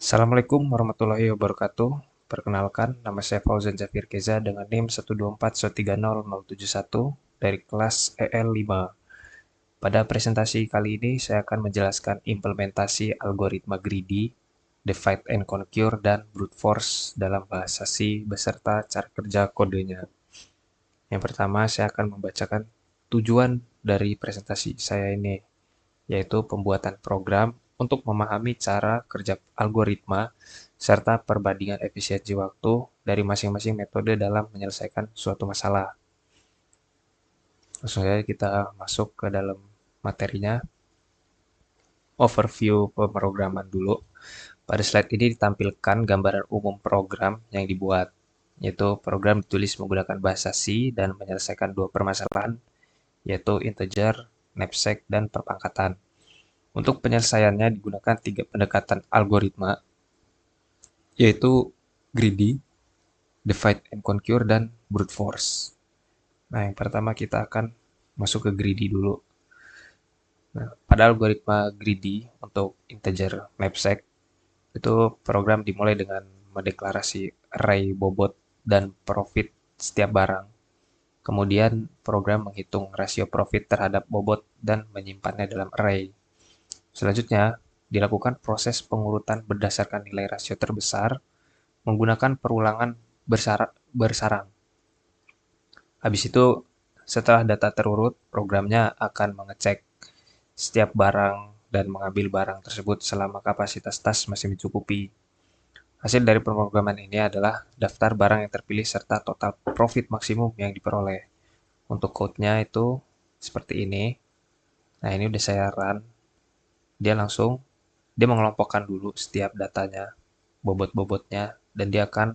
Assalamualaikum warahmatullahi wabarakatuh. Perkenalkan, nama saya Fauzan Zafir Keza dengan NIM 124130071 dari kelas EL5. Pada presentasi kali ini, saya akan menjelaskan implementasi algoritma greedy, divide and conquer, dan brute force dalam bahasa C beserta cara kerja kodenya. Yang pertama, saya akan membacakan tujuan dari presentasi saya ini, yaitu pembuatan program untuk memahami cara kerja algoritma serta perbandingan efisiensi waktu dari masing-masing metode dalam menyelesaikan suatu masalah. Langsung saja kita masuk ke dalam materinya. Overview pemrograman dulu. Pada slide ini ditampilkan gambaran umum program yang dibuat, yaitu program ditulis menggunakan bahasa C dan menyelesaikan dua permasalahan, yaitu integer, knapsack, dan perpangkatan. Untuk penyelesaiannya digunakan tiga pendekatan algoritma, yaitu greedy, divide and conquer, dan brute force. Nah, yang pertama kita akan masuk ke greedy dulu. Nah, pada algoritma greedy untuk integer knapsack, itu program dimulai dengan mendeklarasi array bobot dan profit setiap barang. Kemudian program menghitung rasio profit terhadap bobot dan menyimpannya dalam array. Selanjutnya, dilakukan proses pengurutan berdasarkan nilai rasio terbesar menggunakan perulangan bersarang. Habis itu, setelah data terurut, programnya akan mengecek setiap barang dan mengambil barang tersebut selama kapasitas tas masih mencukupi. Hasil dari pemrograman ini adalah daftar barang yang terpilih serta total profit maksimum yang diperoleh. Untuk code-nya itu seperti ini. Nah, ini udah saya run. Dia mengelompokkan dulu setiap datanya, bobot-bobotnya, dan dia akan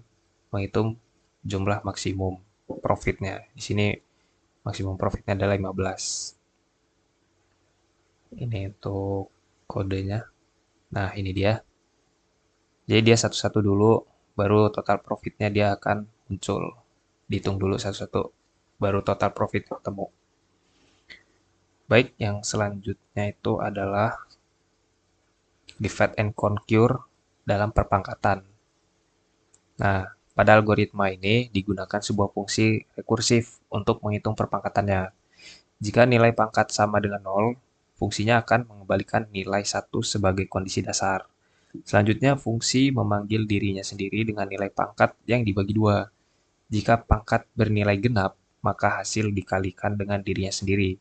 menghitung jumlah maksimum profitnya. Di sini maksimum profitnya adalah 15. Ini untuk kodenya. Nah, ini dia. Jadi dia satu-satu dulu, baru total profitnya dia akan muncul. Dihitung dulu satu-satu, baru total profit ketemu. Baik, yang selanjutnya itu adalah divide and conquer dalam perpangkatan. Nah, pada algoritma ini digunakan sebuah fungsi rekursif untuk menghitung perpangkatannya. Jika nilai pangkat sama dengan 0, fungsinya akan mengembalikan nilai 1 sebagai kondisi dasar. Selanjutnya, fungsi memanggil dirinya sendiri dengan nilai pangkat yang dibagi dua. Jika pangkat bernilai genap, maka hasil dikalikan dengan dirinya sendiri.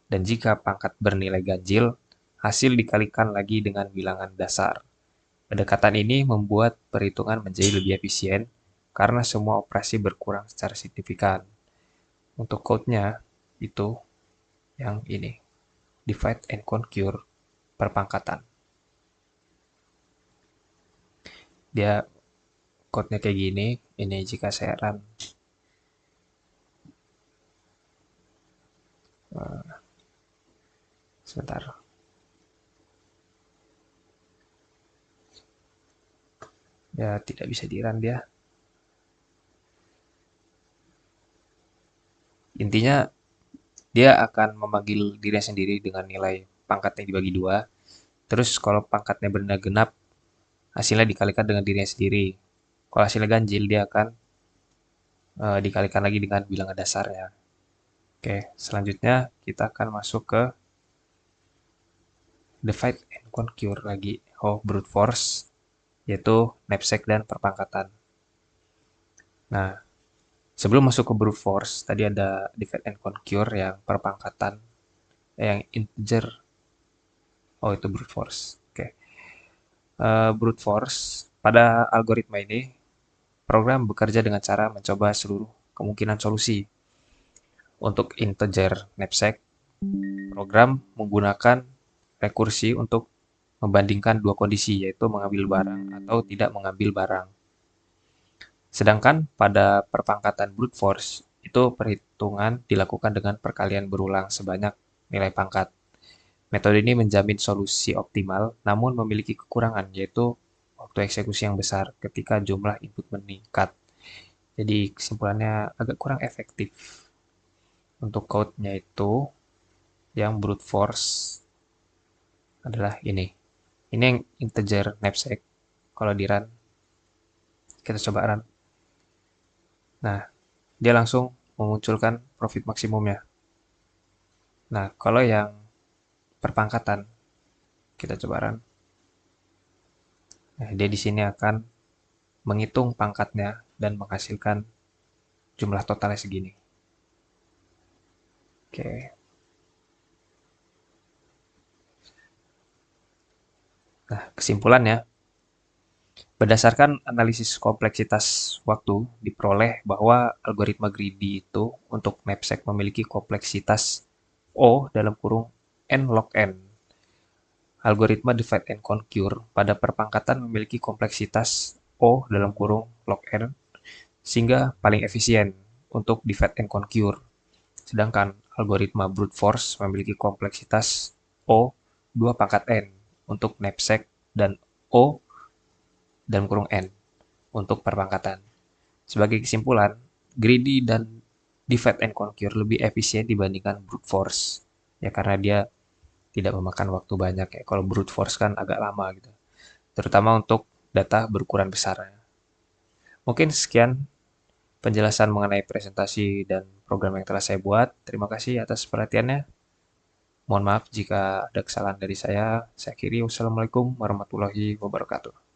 Dan jika pangkat bernilai ganjil, hasil dikalikan lagi dengan bilangan dasar. Pendekatan ini membuat perhitungan menjadi lebih efisien karena semua operasi berkurang secara signifikan. Untuk code-nya itu yang ini, divide and conquer perpangkatan. Dia code-nya kayak gini, ini jika saya run. Sebentar. Ya, tidak bisa di-run dia. Intinya, dia akan memanggil dirinya sendiri dengan nilai pangkat yang dibagi dua. Terus kalau pangkatnya benar genap, hasilnya dikalikan dengan dirinya sendiri. Kalau hasilnya ganjil, dia akan dikalikan lagi dengan bilangan dasarnya. Oke, selanjutnya kita akan masuk ke divide and conquer lagi. Oh, brute force, yaitu knapsack dan perpangkatan. Nah, sebelum masuk ke brute force, tadi ada divide and conquer yang perpangkatan, yang integer. Oh, itu brute force. Oke. Brute force, pada algoritma ini, program bekerja dengan cara mencoba seluruh kemungkinan solusi. Untuk integer knapsack, program menggunakan rekursi untuk membandingkan dua kondisi, yaitu mengambil barang atau tidak mengambil barang. Sedangkan pada perpangkatan brute force, itu perhitungan dilakukan dengan perkalian berulang sebanyak nilai pangkat. Metode ini menjamin solusi optimal, namun memiliki kekurangan, yaitu waktu eksekusi yang besar ketika jumlah input meningkat. Jadi kesimpulannya agak kurang efektif. Untuk code-nya itu, yang brute force adalah ini. Ini yang integer knapsack. kalau di run. Kita coba run. Nah, dia langsung memunculkan profit maksimumnya. Nah, kalau yang perpangkatan, kita coba run. Nah, dia di sini akan menghitung pangkatnya dan menghasilkan jumlah totalnya segini. Oke. Nah, kesimpulannya, berdasarkan analisis kompleksitas waktu, diperoleh bahwa algoritma greedy itu untuk knapsack memiliki kompleksitas O dalam kurung n log n. Algoritma divide and conquer pada perpangkatan memiliki kompleksitas O dalam kurung log n sehingga paling efisien untuk divide and conquer. Sedangkan algoritma brute force memiliki kompleksitas O 2 pangkat n untuk knapsack dan O dalam kurung n untuk perpangkatan. Sebagai kesimpulan, greedy dan divide and conquer lebih efisien dibandingkan brute force. Ya karena dia tidak memakan waktu banyak ya. Kalau brute force kan agak lama gitu. Terutama untuk data berukuran besar. Mungkin sekian penjelasan mengenai presentasi dan program yang telah saya buat. Terima kasih atas perhatiannya. Mohon maaf jika ada kesalahan dari saya. Saya akhiri. Wassalamualaikum warahmatullahi wabarakatuh.